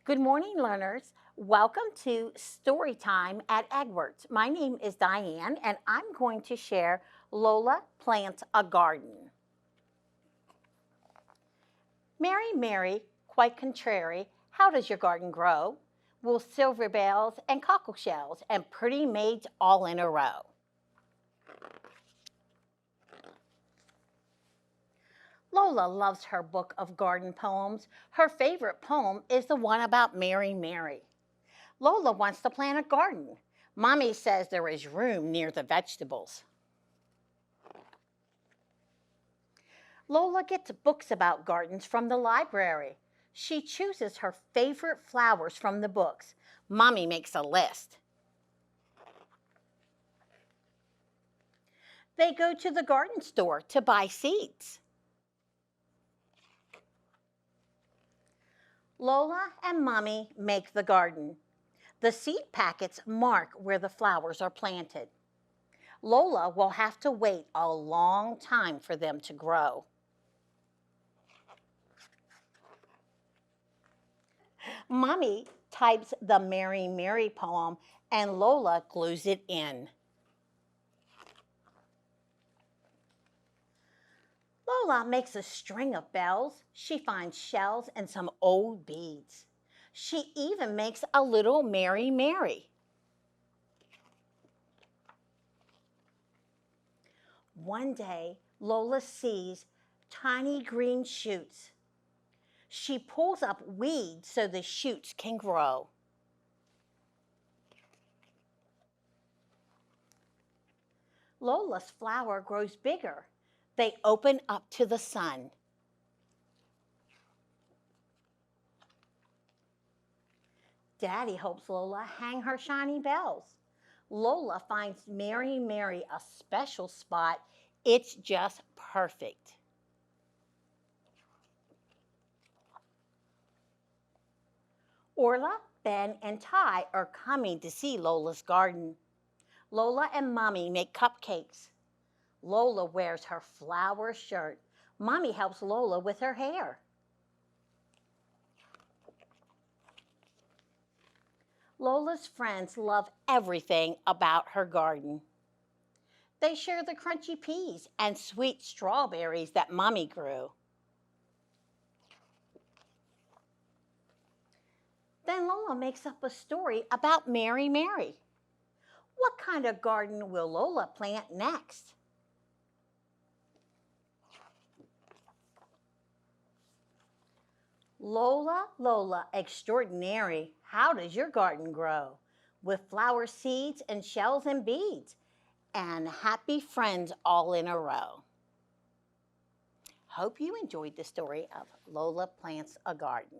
Good morning, learners. Welcome to Storytime at AgWorks. My name is Diane, and I'm going to share Lola Plants a Garden. Mary, Mary, quite contrary, how does your garden grow? With silver bells and cockle shells and pretty maids all in a row. Lola loves her book of garden poems. Her favorite poem is the one about Mary, Mary. Lola wants to plant a garden. Mommy says there is room near the vegetables. Lola gets books about gardens from the library. She chooses her favorite flowers from the books. Mommy makes a list. They go to the garden store to buy seeds. Lola and Mommy make the garden. The seed packets mark where the flowers are planted. Lola will have to wait a long time for them to grow. Mommy types the Mary, Mary poem and Lola glues it in. Lola makes a string of bells. She finds shells and some old beads. She even makes a little Mary, Mary. One day, Lola sees tiny green shoots. She pulls up weeds so the shoots can grow. Lola's flower grows bigger. They open up to the sun. Daddy helps Lola hang her shiny bells. Lola finds Mary, Mary a special spot. It's just perfect. Orla, Ben, and Ty are coming to see Lola's garden. Lola and Mommy make cupcakes. Lola wears her flower shirt. Mommy helps Lola with her hair. Lola's friends love everything about her garden. They share the crunchy peas and sweet strawberries that Mommy grew. Then Lola makes up a story about Mary, Mary. What kind of garden will Lola plant next? Lola, Lola, extraordinary, how does your garden grow? With flower seeds and shells and beads, and happy friends all in a row. Hope you enjoyed the story of Lola Plants a Garden.